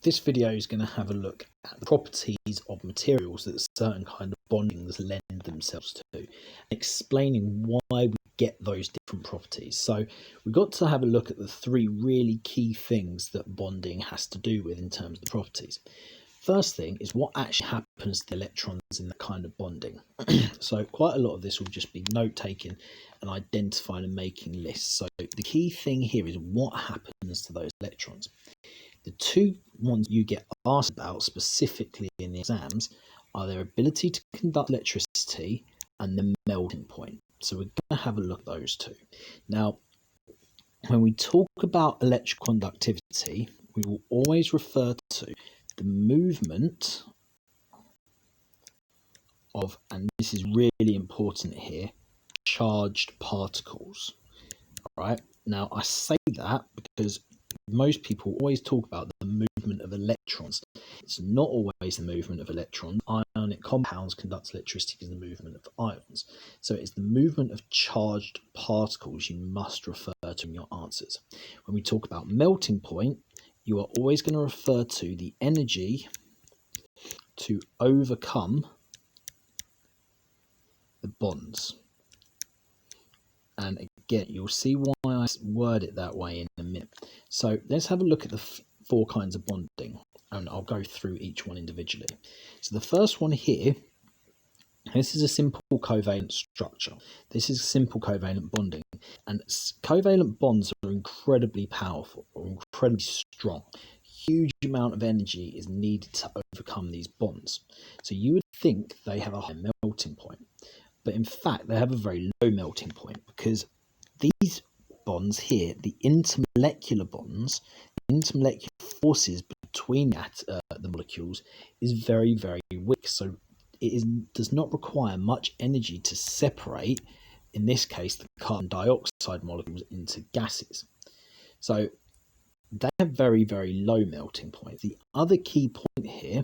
This video is going to have a look at the properties of materials that certain kind of bondings lend themselves to, explaining why we get those different properties. So we've got to have a look at the three really key things that bonding has to do with in terms of the properties. First thing is what actually happens to the electrons in that kind of bonding. So quite a lot of this will just be note taking and identifying and making lists. So the key thing here is what happens to those electrons. The two ones you get asked about specifically in the exams are their ability to conduct electricity and the melting point. So we're going to have a look at those two. Now, when we talk about electrical conductivity, we will always refer to the movement of, and this is really important here, charged particles. All right. Now, I say that because most people always talk about the movement of electrons. It's not always the movement of electrons. Ionic compounds conduct electricity because of the movement of ions. So it's the movement of charged particles you must refer to in your answers. When we talk about melting point, you are always going to refer to the energy to overcome the bonds. And again, you'll see why I word it that way in a minute. So let's have a look at the four kinds of bonding, and I'll go through each one individually. So the first one here, this is a simple covalent structure. This is simple covalent bonding, and covalent bonds are incredibly powerful or incredibly strong. Huge amount of energy is needed to overcome these bonds. So you would think they have a high melting point, but in fact they have a very low melting point, because these bonds here, the intermolecular bonds, the intermolecular forces between the molecules is very, very weak. So it does not require much energy to separate, in this case, the carbon dioxide molecules into gases. So they have very, very low melting point. The other key point here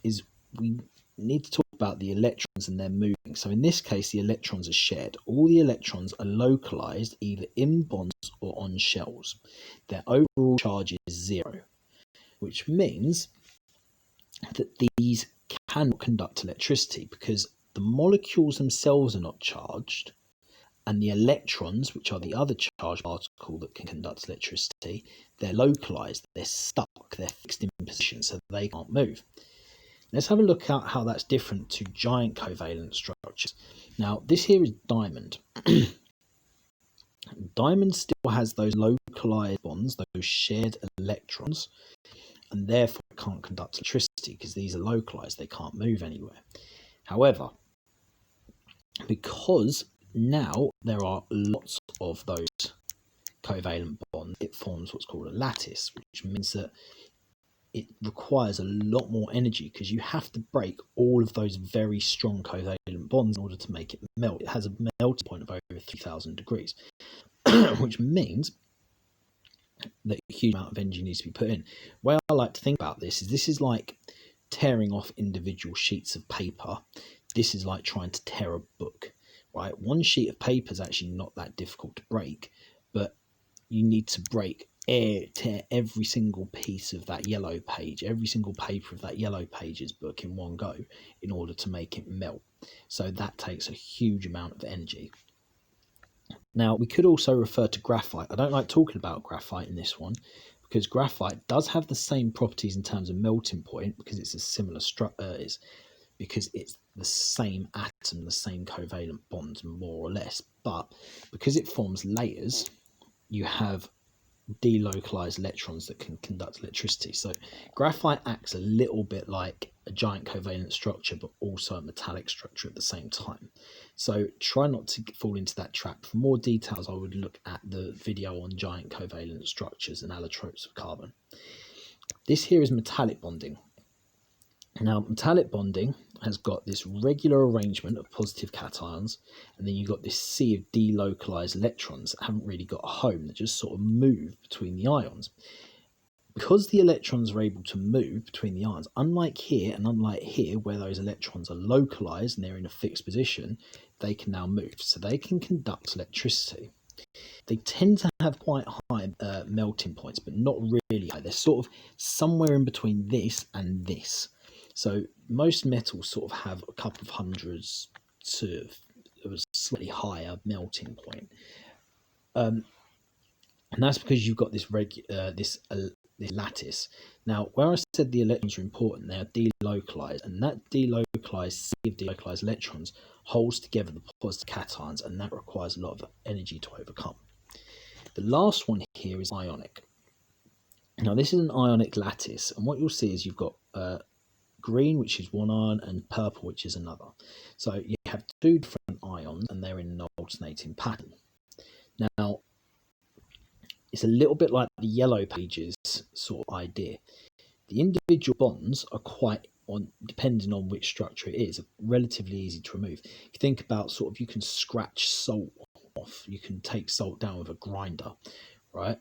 is we need to talk about the electrons and their moving. So in this case, the electrons are shared. All the electrons are localized either in bonds or on shells. Their overall charge is 0, which means that these cannot conduct electricity because the molecules themselves are not charged, and the electrons, which are the other charged particle that can conduct electricity, they're localized, they're stuck, they're fixed in position, so they can't move. Let's have a look at how that's different to giant covalent structures. Now, this here is diamond. Diamond still has those localized bonds, those shared electrons, and therefore it can't conduct electricity because these are localized, they can't move anywhere. However, because now there are lots of those covalent bonds, it forms what's called a lattice, which means that it requires a lot more energy because you have to break all of those very strong covalent bonds in order to make it melt. It has a melting point of over 3,000 degrees, which means that a huge amount of energy needs to be put in. The way I like to think about this is like tearing off individual sheets of paper. This is like trying to tear a book, right? One sheet of paper is actually not that difficult to break, but you need to tear every single piece of that yellow page, every single paper of that yellow pages book in one go in order to make it melt. So that takes a huge amount of energy. Now, we could also refer to graphite. I don't like talking about graphite in this one because graphite does have the same properties in terms of melting point because it's a similar structure, because it's the same atom, the same covalent bonds more or less. But because it forms layers, you have delocalized electrons that can conduct electricity. So graphite acts a little bit like a giant covalent structure, but also a metallic structure at the same time. So try not to fall into that trap. For more details, I would look at the video on giant covalent structures and allotropes of carbon. This here is metallic bonding. Now, metallic bonding has got this regular arrangement of positive cations, and then you've got this sea of delocalized electrons that haven't really got a home, that just sort of move between the ions. Because the electrons are able to move between the ions, unlike here and unlike here, where those electrons are localized and they're in a fixed position, they can now move. So they can conduct electricity. They tend to have quite high melting points, but not really high. They're sort of somewhere in between this and this. So most metals sort of have a couple of hundreds to a slightly higher melting point. And that's because you've got this lattice. Now, where I said the electrons are important, they are delocalized, and that delocalized sea of delocalized electrons holds together the positive cations, and that requires a lot of energy to overcome. The last one here is ionic. Now, this is an ionic lattice, and what you'll see is you've got green, which is one ion, and purple, which is another. So you have two different ions, and they're in an alternating pattern. Now, it's a little bit like the yellow pages sort of idea. The individual bonds are quite, depending on which structure it is, relatively easy to remove. If you think about sort of, you can scratch salt off, you can take salt down with a grinder, right?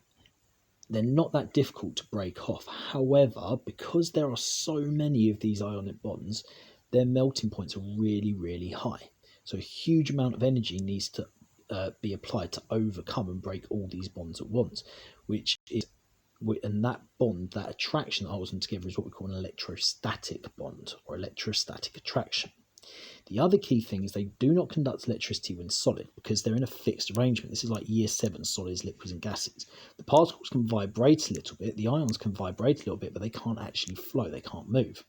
They're not that difficult to break off. However, because there are so many of these ionic bonds, their melting points are really, really high. So a huge amount of energy needs to be applied to overcome and break all these bonds at once, and that bond, that attraction that holds them together, is what we call an electrostatic bond or electrostatic attraction. The other key thing is they do not conduct electricity when solid because they're in a fixed arrangement. This is like year 7, solids, liquids and gases. The particles can vibrate a little bit, the ions can vibrate a little bit, but they can't actually flow, they can't move.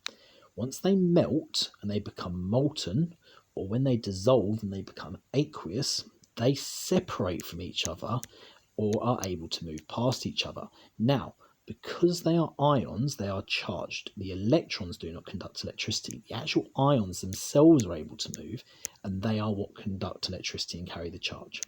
Once they melt and they become molten, or when they dissolve and they become aqueous, they separate from each other or are able to move past each other. Now, because they are ions, they are charged. The electrons do not conduct electricity. The actual ions themselves are able to move, and they are what conduct electricity and carry the charge.